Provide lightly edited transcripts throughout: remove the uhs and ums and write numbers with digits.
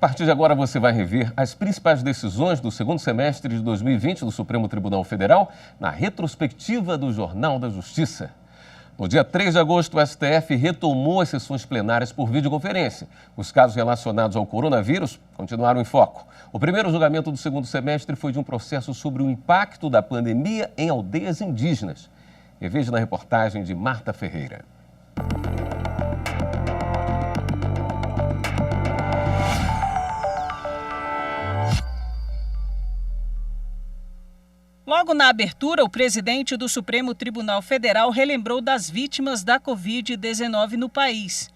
partir de agora você vai rever as principais decisões do segundo semestre de 2020 do Supremo Tribunal Federal na retrospectiva do Jornal da Justiça. No dia 3 de agosto, o STF retomou as sessões plenárias por videoconferência. Os casos relacionados ao coronavírus continuaram em foco. O primeiro julgamento do segundo semestre foi de um processo sobre o impacto da pandemia em aldeias indígenas. Reveja na reportagem de Marta Ferreira. Logo na abertura, o presidente do Supremo Tribunal Federal relembrou das vítimas da Covid-19 no país.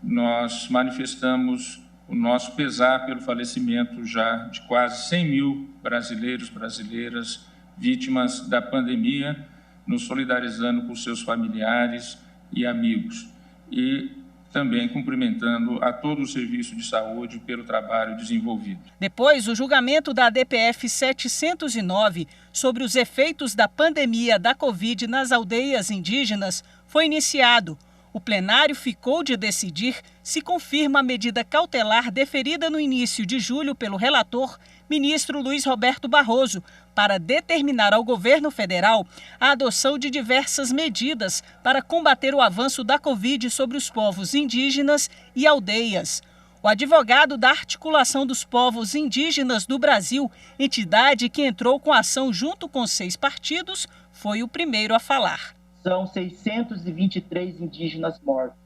Nós manifestamos o nosso pesar pelo falecimento já de quase 100 mil brasileiros e brasileiras vítimas da pandemia, nos solidarizando com seus familiares e amigos. E também cumprimentando a todo o serviço de saúde pelo trabalho desenvolvido. Depois, o julgamento da DPF 709 sobre os efeitos da pandemia da Covid nas aldeias indígenas foi iniciado. O plenário ficou de decidir se confirma a medida cautelar deferida no início de julho pelo relator, ministro Luiz Roberto Barroso, para determinar ao governo federal a adoção de diversas medidas para combater o avanço da Covid sobre os povos indígenas e aldeias. O advogado da Articulação dos Povos Indígenas do Brasil, entidade que entrou com ação junto com 6 partidos, foi o primeiro a falar. São 623 indígenas mortos,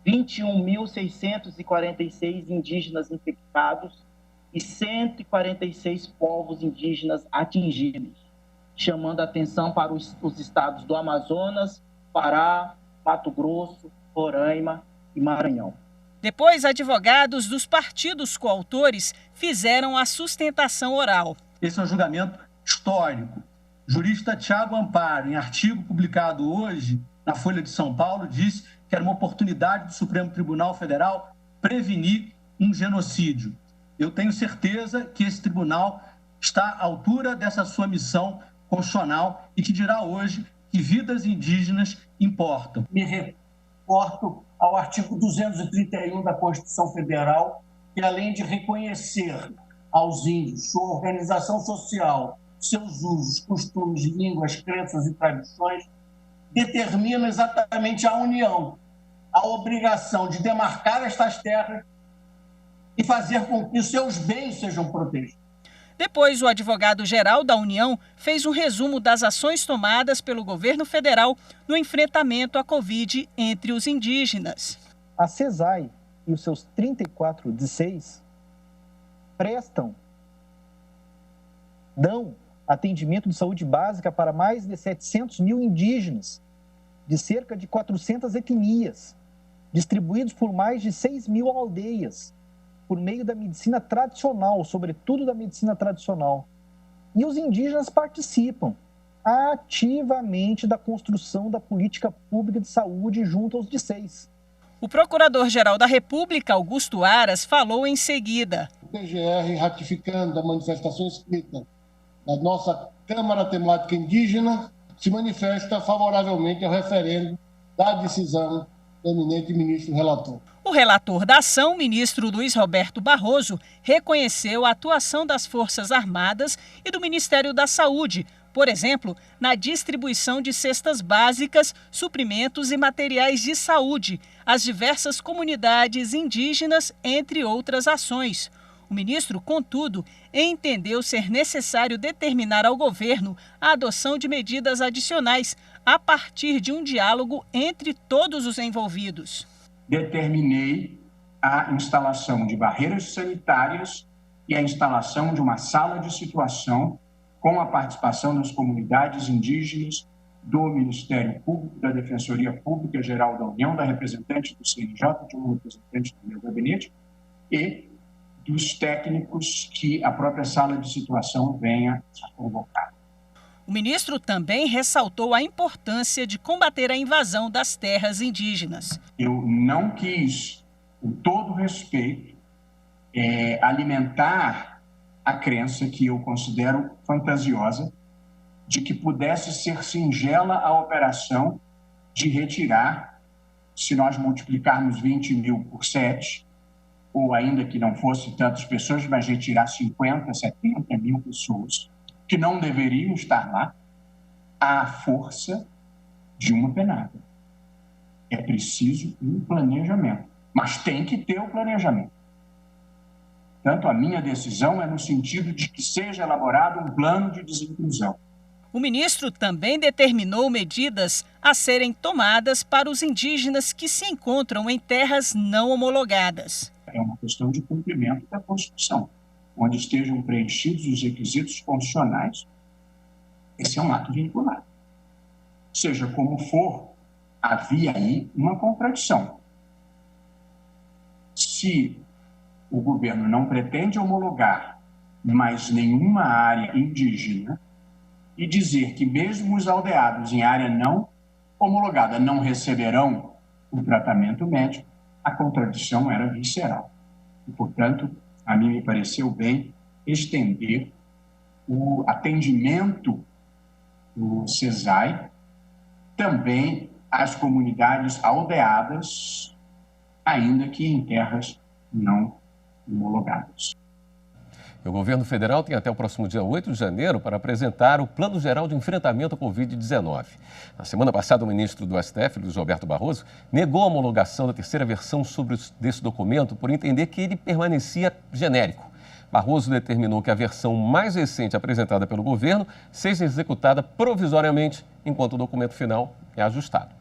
21.646 indígenas infectados e 146 povos indígenas atingidos, chamando a atenção para os estados do Amazonas, Pará, Mato Grosso, Roraima e Maranhão. Depois, advogados dos partidos coautores fizeram a sustentação oral. Esse é um julgamento histórico. O jurista Tiago Amparo, em artigo publicado hoje na Folha de São Paulo, disse que era uma oportunidade do Supremo Tribunal Federal prevenir um genocídio. Eu tenho certeza que esse tribunal está à altura dessa sua missão constitucional e que dirá hoje que vidas indígenas importam. Me reporto ao artigo 231 da Constituição Federal, que além de reconhecer aos índios sua organização social, seus usos, costumes, línguas, crenças e tradições, determina exatamente a União, a obrigação de demarcar estas terras e fazer com que os seus bens sejam protegidos. Depois, o advogado-geral da União fez um resumo das ações tomadas pelo governo federal no enfrentamento à Covid entre os indígenas. A CESAI e os seus 34 DCEIs dão atendimento de saúde básica para mais de 700 mil indígenas, de cerca de 400 etnias, distribuídos por mais de 6 mil aldeias, por meio da medicina tradicional, sobretudo da medicina tradicional. E os indígenas participam ativamente da construção da política pública de saúde junto aos DCEIs. O Procurador-Geral da República, Augusto Aras, falou em seguida. O PGR, ratificando a manifestação escrita da nossa Câmara Temática Indígena, se manifesta favoravelmente ao referendo da decisão do eminente ministro relator. O relator da ação, ministro Luiz Roberto Barroso, reconheceu a atuação das Forças Armadas e do Ministério da Saúde, por exemplo, na distribuição de cestas básicas, suprimentos e materiais de saúde às diversas comunidades indígenas, entre outras ações. O ministro, contudo, entendeu ser necessário determinar ao governo a adoção de medidas adicionais a partir de um diálogo entre todos os envolvidos. Determinei a instalação de barreiras sanitárias e a instalação de uma sala de situação com a participação das comunidades indígenas, do Ministério Público, da Defensoria Pública Geral da União, da representante do CNJ, de um representante do meu gabinete e dos técnicos que a própria sala de situação venha a convocar. O ministro também ressaltou a importância de combater a invasão das terras indígenas. Eu não quis, com todo respeito, alimentar a crença que eu considero fantasiosa de que pudesse ser singela a operação de retirar, se nós multiplicarmos 20 mil por 7, ou ainda que não fosse tantas pessoas, mas retirar 50, 70 mil pessoas que não deveriam estar lá, à força de uma penada. É preciso um planejamento, mas tem que ter o planejamento. Portanto, a minha decisão é no sentido de que seja elaborado um plano de desinclusão. O ministro também determinou medidas a serem tomadas para os indígenas que se encontram em terras não homologadas. É uma questão de cumprimento da Constituição, onde estejam preenchidos os requisitos constitucionais. Esse é um ato vinculado. Seja como for, havia aí uma contradição. Se o governo não pretende homologar mais nenhuma área indígena e dizer que mesmo os aldeados em área não homologada não receberão o tratamento médico, a contradição era visceral. E, portanto, a mim me pareceu bem estender o atendimento do CESAI também às comunidades aldeadas, ainda que em terras não homologadas. O governo federal tem até o próximo dia 8 de janeiro para apresentar o Plano Geral de Enfrentamento à Covid-19. Na semana passada, o ministro do STF, Luiz Roberto Barroso, negou a homologação da terceira versão desse documento por entender que ele permanecia genérico. Barroso determinou que a versão mais recente apresentada pelo governo seja executada provisoriamente, enquanto o documento final é ajustado.